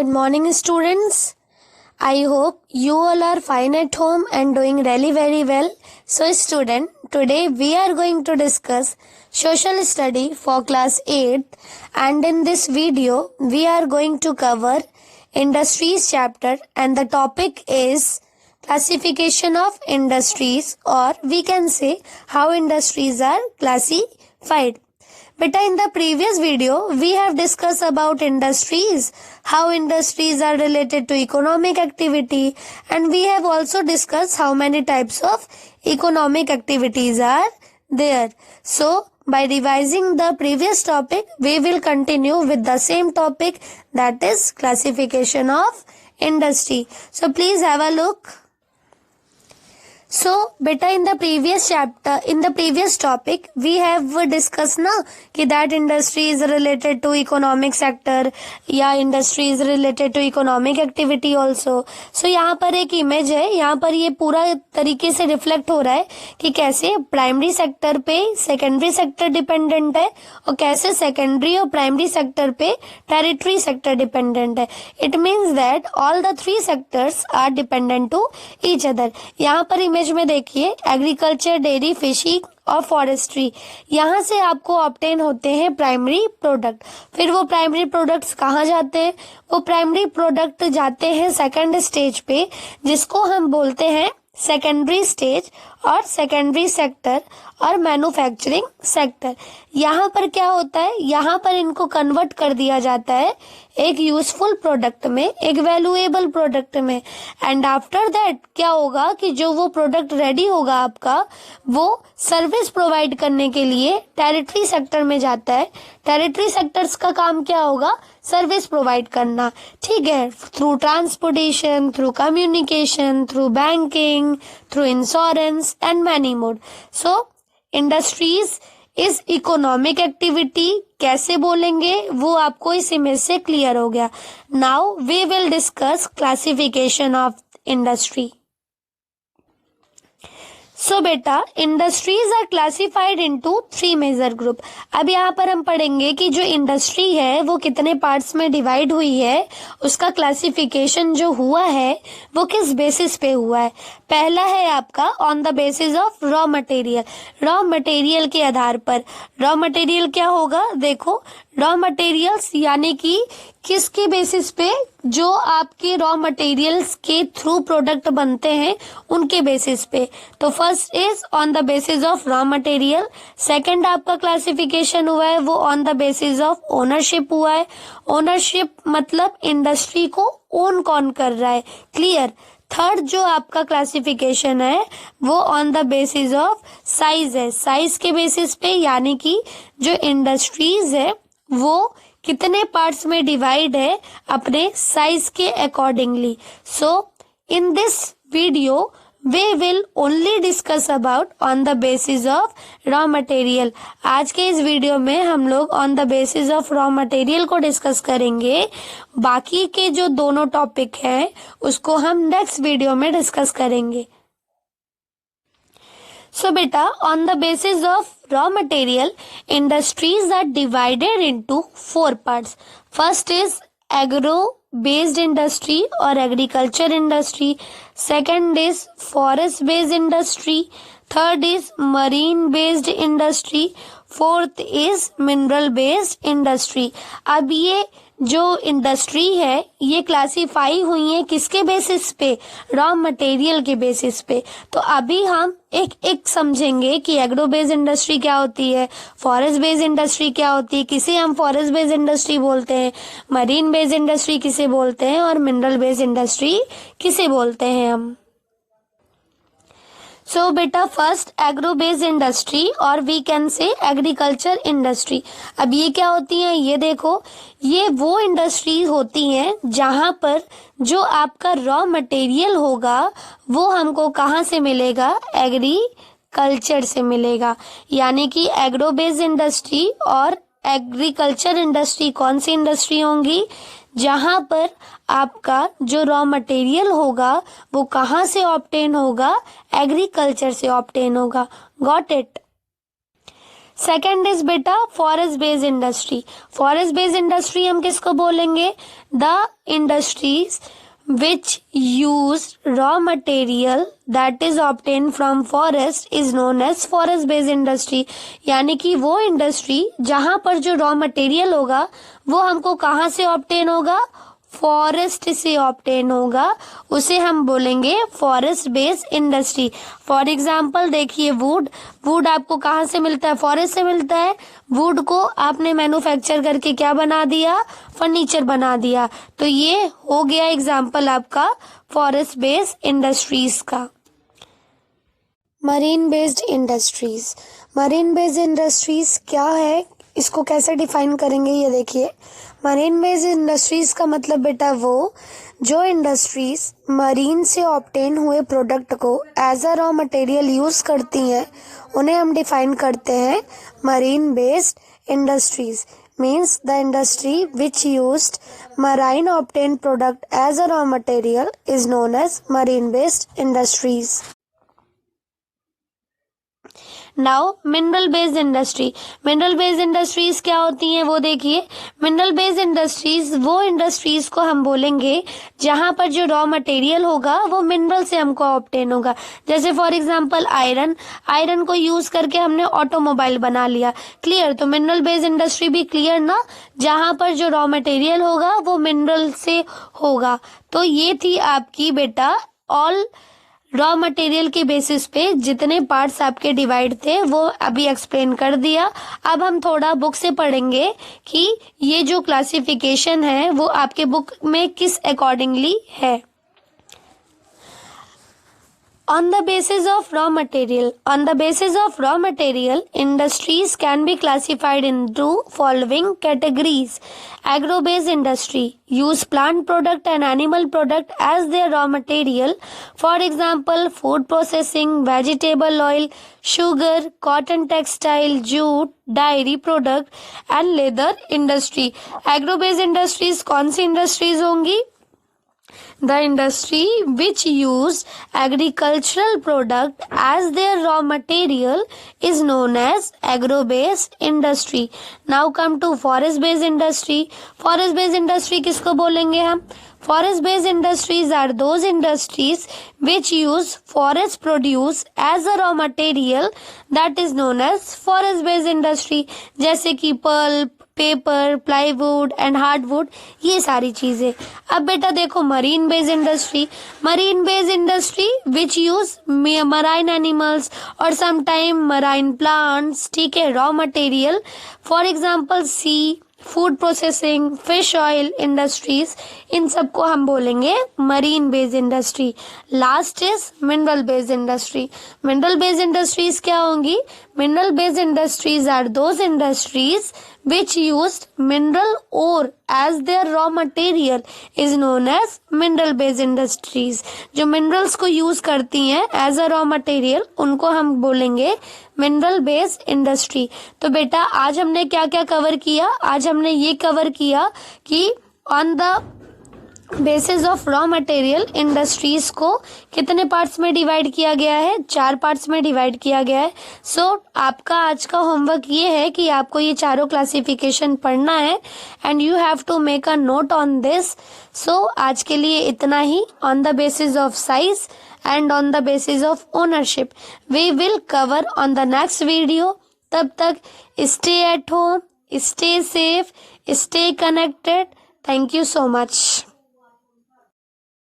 Good morning, students. I hope you all are fine at home and doing really very well. So, student, today we are going to discuss social study for class 8, and in this video we are going to cover industries chapter, and the topic is classification of industries, or we can say how industries are classified. But in the previous video, we have discussed about industries, how industries are related to economic activity, and we have also discussed how many types of economic activities are there. So, by revising the previous topic, we will continue with the same topic, that is classification of industry. So, please have a look. So, beta, in the previous chapter, in the previous topic, we have discussed ना कि that industry is related to economic sector या industry is related to economic activity also. So, यहाँ पर एक image है, यहाँ पर ये पूरा तरीके से reflect हो रहा है कि कैसे primary sector पे secondary sector dependent है और कैसे secondary और primary sector पे tertiary sector dependent है. It means that all the three sectors are dependent to each other. यहाँ पर इमेज में देखिए एग्रीकल्चर, डेयरी, फिशिंग और फॉरेस्ट्री, यहाँ से आपको ऑब्टेन होते हैं प्राइमरी प्रोडक्ट. फिर वो प्राइमरी प्रोडक्ट्स कहाँ जाते हैं? वो प्राइमरी प्रोडक्ट जाते हैं सेकंड स्टेज पे, जिसको हम बोलते हैं सेकेंडरी स्टेज और सेकेंडरी सेक्टर और मैन्युफैक्चरिंग सेक्टर. यहाँ पर क्या होता है? यहाँ पर इनको कन्वर्ट कर दिया जाता है एक यूजफुल प्रोडक्ट में, एक वैल्यूएबल प्रोडक्ट में. एंड आफ्टर दैट क्या होगा कि जो वो प्रोडक्ट रेडी होगा आपका, वो सर्विस प्रोवाइड करने के लिए टेरिटरी सेक्टर में जाता है. टेरिटरी सेक्टर्स का काम क्या होगा? सर्विस प्रोवाइड करना. ठीक है, through transportation, through communication, through banking, through insurance and many more. So industries is economic activity. कैसे बोलेंगे वो आपको इस इमेज से क्लियर हो गया. Now we will discuss classification of industry. So बेटा, industries are classified into 3 major group. अब यहाँ पर हम पढ़ेंगे कि जो इंडस्ट्री है वो कितने पार्ट्स में डिवाइड हुई है, उसका क्लासिफिकेशन जो हुआ है वो किस बेसिस पे हुआ है. पहला है आपका on the basis of raw material. Raw material के आधार पर. रॉ मटेरियल क्या होगा? देखो, रॉ मटेरियल्स यानी कि किसके बेसिस पे? जो आपके रॉ मटेरियल्स के थ्रू प्रोडक्ट बनते हैं उनके बेसिस पे. तो first is on the basis of raw material. Second आपका क्लासिफिकेशन हुआ है वो on the basis of ownership हुआ है. ओनरशिप मतलब इंडस्ट्री को ओन कौन कर रहा है. क्लियर. थर्ड जो आपका क्लासिफिकेशन है वो on the basis of size है. साइज के बेसिस पे, यानी कि जो इंडस्ट्रीज है वो कितने पार्ट्स में डिवाइड है अपने साइज के accordingly. So in this video we will only discuss about on the basis of raw material. आज के इस वीडियो में हम लोग on the basis of raw material को डिस्कस करेंगे. बाकी के जो दोनों टॉपिक हैं उसको हम नेक्स्ट वीडियो में डिस्कस करेंगे. So beta, on the basis of raw material, industries are divided into 4 parts. First is agro based industry or agriculture industry. Second is forest based industry. Third is marine based industry. Fourth is mineral based industry. अब ये जो industry है ये classify हुई है किसके basis पे? Raw material के बेसिस पे. तो अभी हम एक एक समझेंगे कि एग्रो बेस्ड इंडस्ट्री क्या होती है, फॉरेस्ट बेस्ड इंडस्ट्री क्या होती है, किसे हम फॉरेस्ट बेस्ड इंडस्ट्री बोलते हैं, मरीन बेस्ड इंडस्ट्री किसे बोलते हैं और मिनरल बेस्ड इंडस्ट्री किसे बोलते हैं हम. सो बेटा, फर्स्ट एग्रो बेस्ड इंडस्ट्री और we can say agriculture industry. अब ये क्या होती है? ये देखो, ये वो इंडस्ट्री होती हैं जहां पर जो आपका रॉ मटेरियल होगा वो हमको कहाँ से मिलेगा? एग्रीकल्चर से मिलेगा. यानी कि एग्रो बेस्ड इंडस्ट्री और एग्रीकल्चर इंडस्ट्री कौन सी इंडस्ट्री होंगी? जहां पर आपका जो रॉ मटेरियल होगा वो कहाँ से ऑब्टेन होगा? एग्रीकल्चर से ऑब्टेन होगा. Got it. सेकेंड इज बेटा forest based industry. Forest based industry हम किसको बोलेंगे? The industries which use raw material that is obtained from forest is known as forest based industry। यानी कि वो इंडस्ट्री जहां पर जो रॉ मटेरियल होगा वो हमको कहाँ से ऑब्टेन होगा? फॉरेस्ट से ऑब्टेन होगा, उसे हम बोलेंगे forest based industry. For example देखिए वुड आपको कहाँ से मिलता है? फॉरेस्ट से मिलता है। वुड को आपने मैन्युफैक्चर करके क्या बना दिया? फर्नीचर बना दिया। तो ये हो गया एग्जाम्पल आपका फॉरेस्ट बेस्ड इंडस्ट्रीज का। Marine based industries. Marine based industries क्या है, इसको कैसे डिफाइन करेंगे ये देखिए। मरीन बेस्ड इंडस्ट्रीज का मतलब बेटा वो जो इंडस्ट्रीज मरीन से ऑब्टेन हुए प्रोडक्ट को as a raw material use करती हैं उन्हें हम डिफाइन करते हैं marine based industries. Means the industry which used marine obtained product as a raw material is known as marine based industries. Now mineral based industry. Mineral based industries क्या होती हैं वो देखिए। मिनरल बेस्ड इंडस्ट्रीज वो industries को हम बोलेंगे जहां पर जो रॉ मटेरियल होगा वो मिनरल से हमको ऑब्टेन होगा। जैसे फॉर एग्जांपल आयरन को यूज करके हमने ऑटोमोबाइल बना लिया। क्लियर? तो मिनरल बेस्ड इंडस्ट्री भी क्लियर ना, जहां पर जो रॉ मटेरियल होगा वो मिनरल से होगा। तो ये थी आपकी बेटा ऑल रॉ मटेरियल के बेसिस पे जितने पार्ट्स आपके डिवाइड थे वो अभी एक्सप्लेन कर दिया। अब हम थोड़ा बुक से पढ़ेंगे कि ये जो क्लासिफिकेशन है वो आपके बुक में किस अकॉर्डिंगली है। On the basis of raw material, industries can be classified into following categories. Agro-based industry use plant product and animal product as their raw material. For example, food processing, vegetable oil, sugar, cotton textile, jute, dairy product and leather industry. Agro-based industries कौन सी industries होंगी? The industry which use agricultural product as their raw material is known as agro-based industry. Now come to forest-based industry. Forest-based industry किसको बोलेंगे हम? Forest-based industries are those industries which use forest produce as a raw material that is known as forest-based industry. जैसे कि pulp, paper, plywood and hardwood, ये सारी चीजें। अब बेटा देखो marine based industry which use marine animals और sometime marine plants, ठीक है, raw material. For example sea, food processing, fish oil industries, इन सबको हम बोलेंगे marine based industry. Last is mineral based industry. Mineral based industries क्या होंगी? Mineral based industries are those industries which used mineral ore as their raw material is known as mineral based industries। जो minerals को use करती हैं as a raw material उनको हम बोलेंगे mineral based industry। तो बेटा आज हमने क्या क्या कवर किया? आज हमने ये कवर किया कि on the basis of raw material industries को कितने पार्ट्स में डिवाइड किया गया है? 4 पार्ट्स में डिवाइड किया गया है। सो आपका आज का होमवर्क ये है कि आपको ये चारों क्लासिफिकेशन पढ़ना है and you have to make a note on this. So आज के लिए इतना ही। On the basis of size and on the basis of ownership we will cover on the next video. तब तक stay at home, stay safe, stay connected. Thank you so much.